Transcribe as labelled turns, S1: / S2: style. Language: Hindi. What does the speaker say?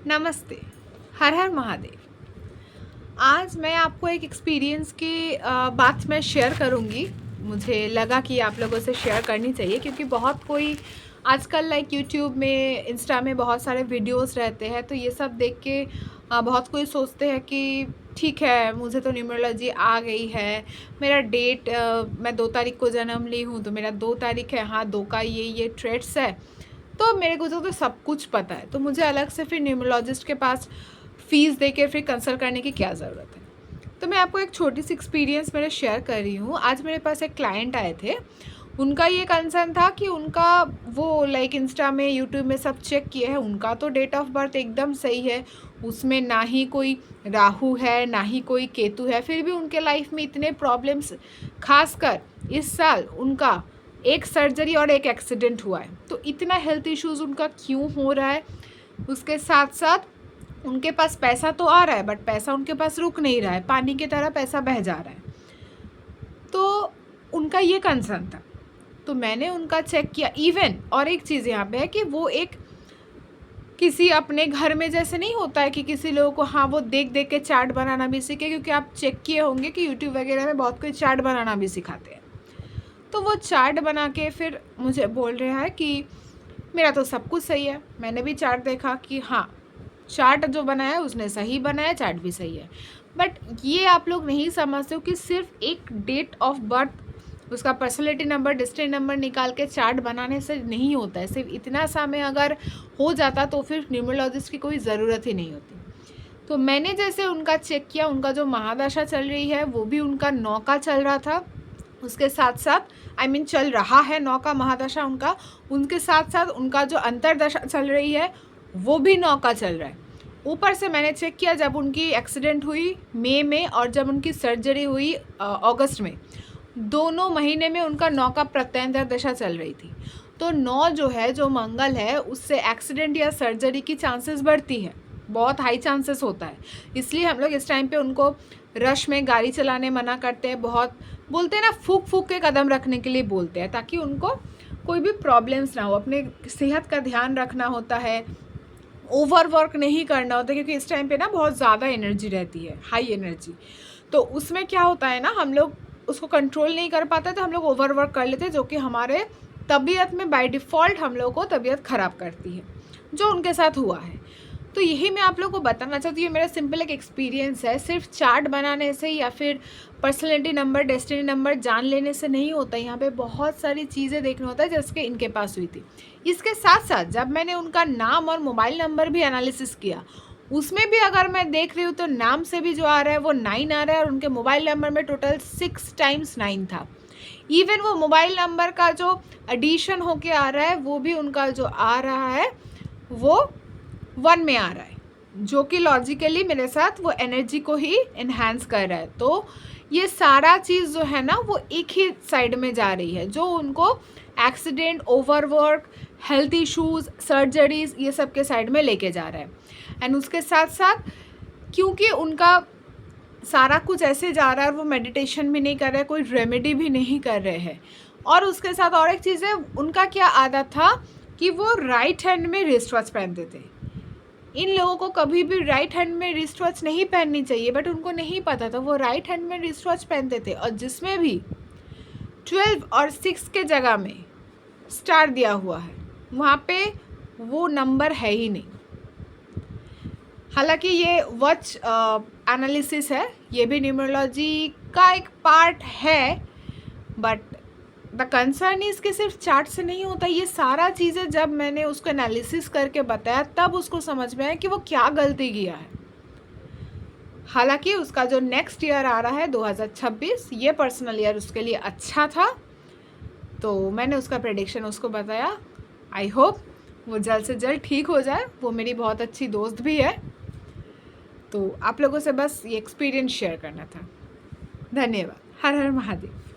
S1: नमस्ते। हर हर महादेव। आज मैं आपको एक एक्सपीरियंस की बात मैं शेयर करूँगी। मुझे लगा कि आप लोगों से शेयर करनी चाहिए क्योंकि बहुत कोई आजकल लाइक यूट्यूब में, इंस्टा में बहुत सारे वीडियोस रहते हैं, तो ये सब देख के बहुत कोई सोचते हैं कि ठीक है, मुझे तो न्यूमरोलॉजी आ गई है। मेरा डेट मैं 2 तारीख को जन्म ली हूँ, तो मेरा 2 तारीख है, हाँ 2 का ये ट्रेड्स है, तो मेरे को तो सब कुछ पता है, तो मुझे अलग से फिर न्यूमरोलॉजिस्ट के पास फ़ीस दे के फिर कंसल्ट करने की क्या ज़रूरत है। तो मैं आपको एक छोटी सी एक्सपीरियंस मेरे शेयर कर रही हूँ। आज मेरे पास एक क्लाइंट आए थे। उनका ये कंसर्न था कि उनका वो लाइक इंस्टा में, यूट्यूब में सब चेक किए हैं, उनका तो डेट ऑफ बर्थ एकदम सही है, उसमें ना ही कोई राहु है ना ही कोई केतु है, फिर भी उनके लाइफ में इतने प्रॉब्लम्स, खासकर इस साल उनका एक सर्जरी और एक एक्सीडेंट हुआ है। तो इतना हेल्थ इश्यूज़ उनका क्यों हो रहा है, उसके साथ साथ उनके पास पैसा तो आ रहा है बट पैसा उनके पास रुक नहीं रहा है, पानी की तरह पैसा बह जा रहा है। तो उनका ये कंसर्न था, तो मैंने उनका चेक किया। इवन और एक चीज़ यहाँ पे है कि वो एक किसी अपने घर में जैसे नहीं होता है कि किसी लोगों को हाँ वो देख देख के चार्ट बनाना भी सीखे, क्योंकि आप चेक किए होंगे कि यूट्यूब वगैरह में बहुत कोई चार्ट बनाना भी सिखाते हैं। तो वो चार्ट बना के फिर मुझे बोल रहा है कि मेरा तो सब कुछ सही है। मैंने भी चार्ट देखा कि हाँ, चार्ट जो बनाया है उसने सही बनाया, चार्ट भी सही है। बट ये आप लोग नहीं समझते हो कि सिर्फ एक डेट ऑफ बर्थ, उसका पर्सनैलिटी नंबर, डेस्टिनी नंबर निकाल के चार्ट बनाने से नहीं होता है। सिर्फ इतना सा में अगर हो जाता तो फिर न्यूमरोलॉजिस्ट की कोई ज़रूरत ही नहीं होती। तो मैंने जैसे उनका चेक किया, उनका जो महादशा चल रही है वो भी उनका 9 का चल रहा था, उसके साथ साथ चल रहा है 9 का महादशा उनका, उनके साथ साथ उनका जो अंतरदशा चल रही है वो भी 9 का चल रहा है। ऊपर से मैंने चेक किया जब उनकी एक्सीडेंट हुई मई में और जब उनकी सर्जरी हुई अगस्त में, दोनों महीने में उनका 9 का प्रत्यंतर दशा चल रही थी। तो 9 जो है, जो मंगल है, उससे एक्सीडेंट या सर्जरी की चांसेस बढ़ती है, बहुत हाई चांसेस होता है। इसलिए हम लोग इस टाइम पे उनको रश में गाड़ी चलाने मना करते हैं, बहुत बोलते हैं ना, फूक फूक के कदम रखने के लिए बोलते हैं, ताकि उनको कोई भी प्रॉब्लम्स ना हो। अपने सेहत का ध्यान रखना होता है, ओवर वर्क नहीं करना होता, क्योंकि इस टाइम पे ना बहुत ज़्यादा एनर्जी रहती है, हाई एनर्जी। तो उसमें क्या होता है ना, हम लोग उसको कंट्रोल नहीं कर पाते, तो हम लोग ओवर वर्क कर लेते हैं, जो कि हमारे तबीयत में बाय डिफ़ॉल्ट हम लोग को तबीयत ख़राब करती है, जो उनके साथ हुआ है। तो यही मैं आप लोगों को बताना चाहती हूँ। ये मेरा सिंपल एक एक्सपीरियंस है। सिर्फ चार्ट बनाने से या फिर पर्सनैलिटी नंबर, डेस्टिनी नंबर जान लेने से नहीं होता। यहाँ पे बहुत सारी चीज़ें देखना होता है, जैसे कि इनके पास हुई थी। इसके साथ साथ जब मैंने उनका नाम और मोबाइल नंबर भी एनालिसिस किया, उसमें भी अगर मैं देख रही हूँ तो नाम से भी जो आ रहा है वो 9 आ रहा है, और उनके मोबाइल नंबर में टोटल 6 टाइम्स 9 था। इवन वो मोबाइल नंबर का जो एडिशन होके आ रहा है वो भी उनका जो आ रहा है वो 1 में आ रहा है, जो कि लॉजिकली मेरे साथ वो एनर्जी को ही इन्हांस कर रहा है। तो ये सारा चीज़ जो है ना वो एक ही साइड में जा रही है, जो उनको accident, overwork, health issues, surgeries, ये सब के साइड में लेके जा रहा है। एंड उसके साथ साथ क्योंकि उनका सारा कुछ ऐसे जा रहा है और वो मेडिटेशन भी नहीं कर रहे, कोई रेमेडी भी नहीं कर रहे हैं। और उसके साथ और एक चीज़ है, उनका क्या आदत था कि वो राइट हैंड में रिस्ट वॉच पहनते थे। इन लोगों को कभी भी राइट हैंड में रिस्ट वॉच नहीं पहननी चाहिए, बट उनको नहीं पता था, वो राइट हैंड में रिस्ट वॉच पहनते थे, और जिसमें भी 12 और 6 के जगह में स्टार दिया हुआ है, वहाँ पे वो नंबर है ही नहीं। हालांकि ये वॉच एनालिसिस है, ये भी न्यूमरोलॉजी का एक पार्ट है, बट द कंसर्न इज़ कि सिर्फ चार्ट से नहीं होता। ये सारा चीज़ें जब मैंने उसको एनालिसिस करके बताया, तब उसको समझ में आया कि वो क्या गलती किया है। हालांकि उसका जो नेक्स्ट ईयर आ रहा है 2026, ये पर्सनल ईयर उसके लिए अच्छा था, तो मैंने उसका प्रेडिक्शन उसको बताया। आई होप वो जल्द से जल्द ठीक हो जाए। वो मेरी बहुत अच्छी दोस्त भी है। तो आप लोगों से बस ये एक्सपीरियंस शेयर करना था। धन्यवाद। हर हर महादेव।